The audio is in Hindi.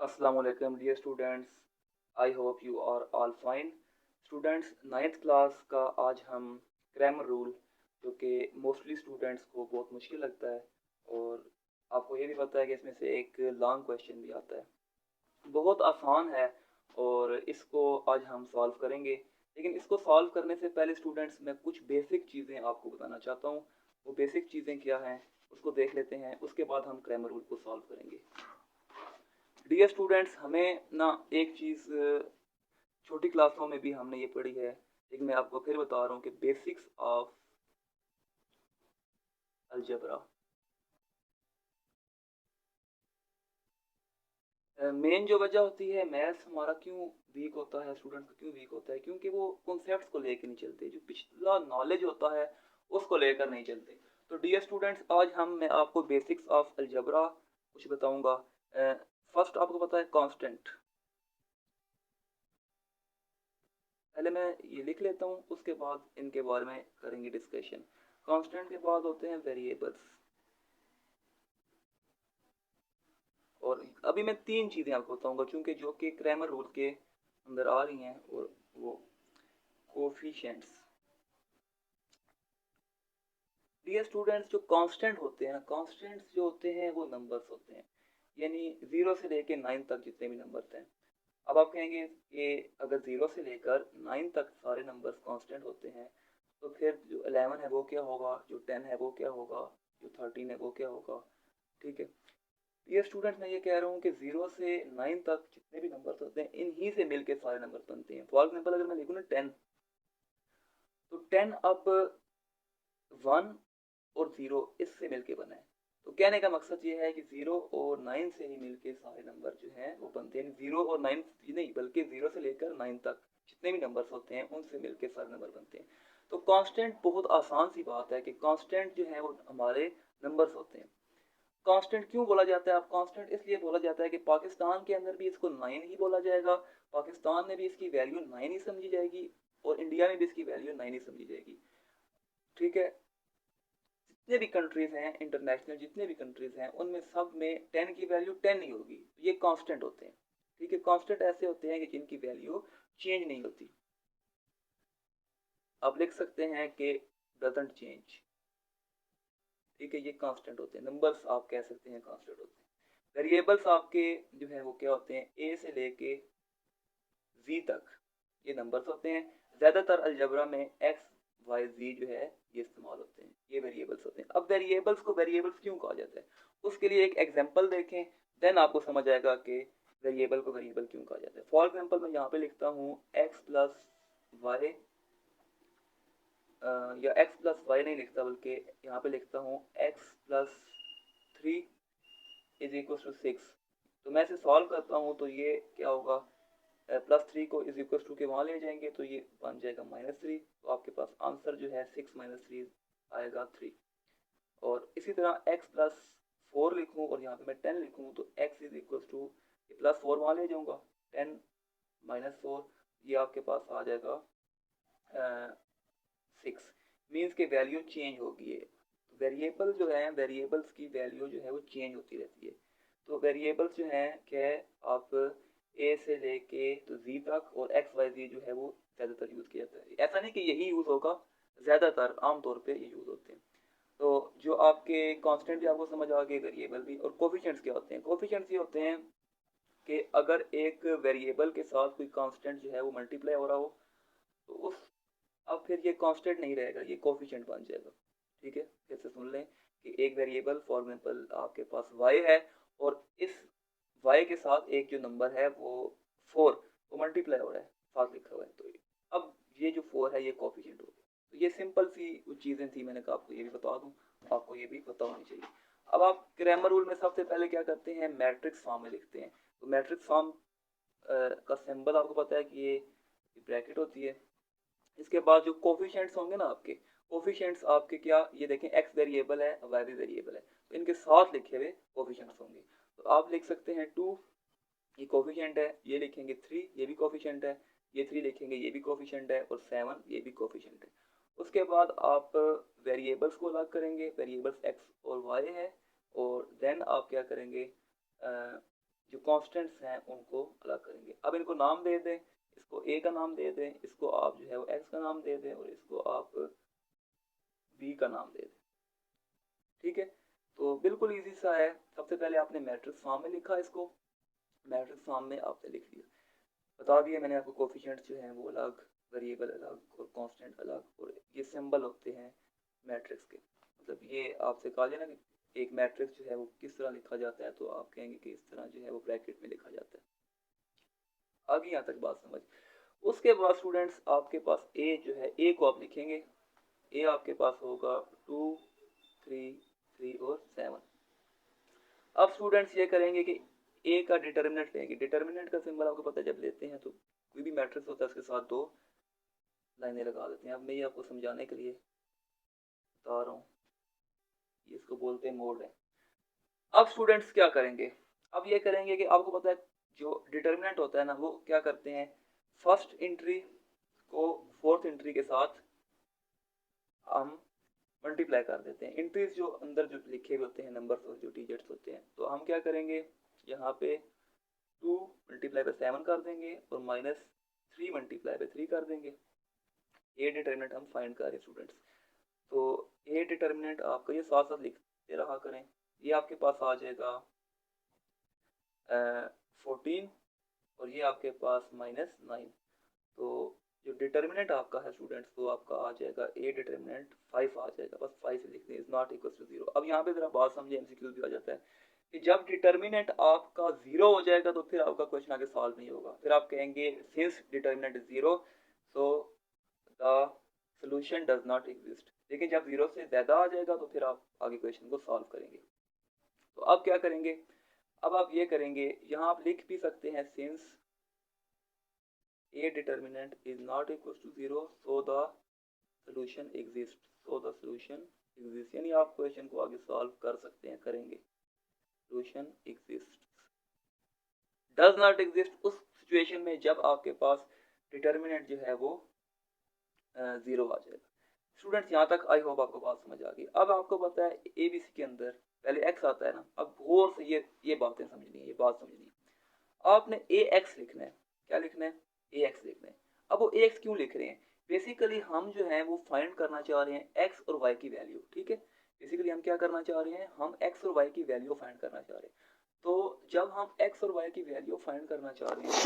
Assalamualaikum dear students. I hope you are all fine. Students ninth class का आज हम ग्रामर रूल जो कि मोस्टली स्टूडेंट्स को बहुत मुश्किल लगता है और आपको ये भी पता है कि इसमें से एक लॉन्ग क्वेश्चन भी आता है। बहुत आसान है और इसको आज हम सॉल्व करेंगे। लेकिन इसको सॉल्व करने से पहले स्टूडेंट्स मैं कुछ बेसिक चीज़ें आपको बताना चाहता हूँ। वो बेसिक चीज़ें क्या हैं उसको देख लेते हैं, उसके बाद हम ग्रामर रूल को सॉल्व करेंगे। डियर स्टूडेंट्स, हमें ना एक चीज़ छोटी क्लासों में भी हमने ये पढ़ी है, लेकिन मैं आपको फिर बता रहा हूँ कि बेसिक्स ऑफ अलजेब्रा। मेन जो वजह होती है मैथ्स हमारा क्यों वीक होता है, स्टूडेंट्स का क्यों वीक होता है, क्योंकि वो कॉन्सेप्ट्स को लेकर नहीं चलते, जो पिछला नॉलेज होता है उसको लेकर नहीं चलते। तो डियर स्टूडेंट्स, आज मैं आपको बेसिक्स ऑफ अलजेब्रा कुछ बताऊंगा। फर्स्ट आपको पता है कांस्टेंट। पहले मैं ये लिख लेता हूँ, उसके बाद इनके बारे में करेंगे डिस्कशन। कांस्टेंट के बाद होते हैं वेरिएबल्स। और अभी मैं तीन चीज़ें आपको बताऊंगा क्योंकि जो कि क्रैमर रूल के अंदर आ रही हैं, और वो कोफिशिएंट्स। डियर स्टूडेंट्स, जो कांस्टेंट होते हैं ना, कांस्टेंट्स जो होते हैं वो नंबर्स होते हैं, यानी जीरो से लेके नाइन तक जितने भी नंबर्स हैं। अब आप कहेंगे कि अगर जीरो से लेकर नाइन तक सारे नंबर्स कांस्टेंट होते हैं तो फिर जो 11 है वो क्या होगा, जो 10 है वो क्या होगा, जो 13 है वो क्या होगा। ठीक है, ये स्टूडेंट मैं ये कह रहा हूँ कि जीरो से नाइन तक जितने भी नंबर होते हैं इन्हीं से मिलके सारे नंबर बनते हैं। फॉर एग्जाम्पल अगर मैं लिखूँ ना 10, तो 10 अब वन और जीरो इससे मिलके बना है। तो कहने का मकसद ये है कि जीरो और नाइन से ही मिलके सारे नंबर जो हैं वो बनते हैं। जीरो और नाइन नहीं, बल्कि जीरो से लेकर नाइन तक जितने भी नंबर्स होते हैं उनसे मिलके सारे नंबर बनते हैं। तो कांस्टेंट बहुत आसान सी बात है कि कांस्टेंट जो है वो हमारे नंबर्स होते हैं। कांस्टेंट क्यों बोला जाता है? अब कांस्टेंट इसलिए बोला जाता है कि पाकिस्तान के अंदर भी इसको नाइन ही बोला जाएगा, पाकिस्तान में भी इसकी वैल्यू नाइन ही समझी जाएगी, और इंडिया में भी इसकी वैल्यू नाइन ही समझी जाएगी। ठीक है, जितने भी कंट्रीज हैं इंटरनेशनल, जितने भी कंट्रीज हैं उनमें सब में टेन की वैल्यू टेन ही होगी। ये कांस्टेंट होते हैं। ठीक है, कांस्टेंट ऐसे होते हैं कि जिनकी वैल्यू चेंज नहीं होती। आप लिख सकते हैं कि डजंट चेंज। ठीक है, ये कांस्टेंट होते हैं। नंबर्स आप कह सकते हैं कांस्टेंट होते हैं। वेरिएबल्स आपके जो है वो क्या होते हैं, ए से लेके जी तक ये नंबर्स होते हैं। ज़्यादातर अलजबरा में एक्स वाई जी जो है ये इस्तेमाल होते हैं, ये वेरिएबल्स होते हैं। अब वेरिएबल्स को वेरिएबल्स क्यों कहा जाता है, उसके लिए एक एग्जांपल देखें, देन आपको समझ आएगा कि वेरिएबल को वेरिएबल क्यों कहा जाता है। फॉर एग्जांपल मैं यहाँ पे लिखता हूँ एक्स प्लस वाई, या एक्स प्लस वाई नहीं लिखता, बल्कि यहाँ पे लिखता हूँ x plus three is equal to six. तो मैं इसे सॉल्व करता हूँ तो ये क्या होगा, प्लस थ्री को इज इक्वल टू के वहाँ ले जाएंगे तो ये बन जाएगा माइनस थ्री। तो आपके पास आंसर जो है सिक्स माइनस थ्री आएगा थ्री। और इसी तरह एक्स प्लस फोर लिखूँ और यहाँ पे मैं टेन लिखूँ तो x is equal two plus four वहाँ ले जाऊँगा, टेन माइनस फोर, ये आपके पास आ जाएगा सिक्स। मीन्स के वैल्यू चेंज होगी। है वेरिएबल जो है, वेरिएबल्स की वैल्यू जो है वो चेंज होती रहती है। तो वेरिएबल्स जो हैं क्या है, आप ए से लेके तो जी तक और एक्स वाई जी जो है वो ज़्यादातर यूज़ किया जाता है। ऐसा नहीं कि यही यूज़ होगा, ज़्यादातर आमतौर पे ये यूज़ होते हैं। तो जो आपके कांस्टेंट भी आपको समझ आ गए, वेरिएबल भी। और कोफिशिएंट्स क्या होते हैं? कोफिशिएंट्स ये होते हैं कि अगर एक वेरिएबल के साथ कोई कांस्टेंट जो है वो मल्टीप्लाई हो रहा हो तो उस अब फिर ये कांस्टेंट नहीं रहेगा, ये कोफिशिएंट बन जाएगा। ठीक है, फिर से सुन लें कि एक वेरिएबल फॉर एग्जांपल आपके पास y है, और इस y के साथ एक जो नंबर है वो फोर, वो मल्टीप्लाई हो रहा है, साथ लिखा हुआ है, तो अब ये जो फोर है ये कोफिशिएंट हो गया। तो ये सिंपल सी कुछ चीज़ें थी, मैंने कहा आपको ये भी बता दूं, आपको ये भी पता होनी चाहिए। अब आप ग्रामर रूल में सबसे पहले क्या करते हैं, मैट्रिक्स फॉर्म में लिखते हैं। तो मैट्रिक्स फॉर्म का सिंबल आपको पता है कि ये ब्रैकेट होती है। इसके बाद जो कोफिशिएंट्स होंगे ना आपके, कोफिशिएंट्स आपके क्या, ये देखें एक्स वेरिएबल है, वाई भी वेरिएबल है, तो इनके साथ लिखे हुए कोफिशिएंट्स होंगे। तो आप लिख सकते हैं टू, ये कोफिशिएंट है, ये लिखेंगे थ्री, ये भी कोफिशिएंट है, ये थ्री लिखेंगे, ये भी कोफिशिएंट है, और सेवन ये भी कोफिशिएंट है। उसके बाद आप वेरिएबल्स को अलग करेंगे, वेरिएबल्स एक्स और वाई है, और देन आप क्या करेंगे, जो कॉन्स्टेंट्स हैं उनको अलग करेंगे। अब इनको नाम दे दें, इसको ए का नाम दे दें, इसको आप जो है वो एक्स का नाम दे दें और इसको आप बी का नाम दे दें। ठीक है, तो बिल्कुल इजी सा है। सबसे पहले आपने मैट्रिक्स फॉर्म में लिखा, इसको मैट्रिक्स फॉर्म में आपने लिख दिया, बता दिया मैंने आपको कोफिशिएंट्स जो हैं वो अलग, वेरिएबल अलग और कांस्टेंट अलग, और ये सिंबल होते हैं मैट्रिक्स के। मतलब ये आपसे कहा जाए ना कि एक मैट्रिक्स जो है वो किस तरह लिखा जाता है, तो आप कहेंगे कि इस तरह जो है वो ब्रैकेट में लिखा जाता है। आगे यहाँ तक बात समझ। उसके बाद स्टूडेंट्स आपके पास ए जो है, ए को आप लिखेंगे, ए आपके पास होगा 2 3 3 और 7। अब स्टूडेंट्स ये करेंगे कि ए का डिटर्मिनेंट लेंगे। डिटर्मिनेंट का सिंबल आपको पता है, जब लेते हैं तो कोई भी मैट्रिक्स होता है उसके साथ दो लाइनें लगा देते हैं। अब मैं ये आपको समझाने के लिए बता रहा हूँ, ये इसको बोलते हैं मोड है। अब स्टूडेंट्स क्या करेंगे, अब ये करेंगे कि आपको पता है जो डिटर्मिनेंट होता है ना, वो क्या करते हैं, फर्स्ट एंट्री को फोर्थ एंट्री के साथ हम मल्टीप्लाई कर देते हैं। एंट्रीज जो अंदर जो लिखे हुए होते हैं नंबर्स और जो डिजिट्स होते हैं, तो हम क्या करेंगे, यहाँ पे 2 मल्टीप्लाई बाय 7 कर देंगे और -3 मल्टीप्लाई बाय 3 कर देंगे। ए डिटर्मिनेंट हम फाइंड कर रहे हैं स्टूडेंट्स। तो ए डिटर्मिनेंट आपका ये साथ साथ लिखते रहा करें, ये आपके पास आ जाएगा 14 और ये आपके पास -9। तो जो डिटर्मिनेंट आपका है स्टूडेंट्स, वो आपका आ जाएगा ए डिटर्मिनेंट 5 आ जाएगा, बस 5 लिख दें, इज नॉट इक्वल टू 0। अब यहाँ पे जरा बात समझे, एमसीक्यू भी आ जाता है कि जब डिटर्मिनेंट आपका 0 हो जाएगा तो फिर आपका क्वेश्चन आगे सॉल्व नहीं होगा। फिर आप कहेंगे since determinant is 0 so the solution does not exist. लेकिन जब 0 से ज़्यादा आ जाएगा तो फिर आप आगे क्वेश्चन को सॉल्व करेंगे। तो अब क्या करेंगे, अब आप ये करेंगे, यहाँ आप लिख भी सकते हैं since a determinant is not equal to 0 so the solution exists, so the solution exists, यानी आप क्वेश्चन को आगे सॉल्व कर सकते हैं, करेंगे। solution exists does not exist उस सिचुएशन में जब आपके पास डिटर्मिनेंट जो है वो 0 आ जाएगा। स्टूडेंट्स यहाँ तक आई होप आपको बात समझ आ गई। अब आपको पता है एबीसी के अंदर पहले एक्स आता है ना, अब गौर से ये बातें समझनी है, ये बात समझनी है। आपने ए एक्स लिखना है, क्या लिखना है, ए एक्स लिखना है। अब वो ए एक्स क्यों लिख रहे हैं, बेसिकली हम जो है वो फाइंड करना चाह रहे हैं एक्स और वाई की वैल्यू। ठीक है, बेसिकली हम क्या करना चाह रहे हैं, हम एक्स और वाई की वैल्यू फाइंड करना चाह रहे हैं। तो जब हम एक्स और वाई की वैल्यू फाइंड करना चाह रहे हैं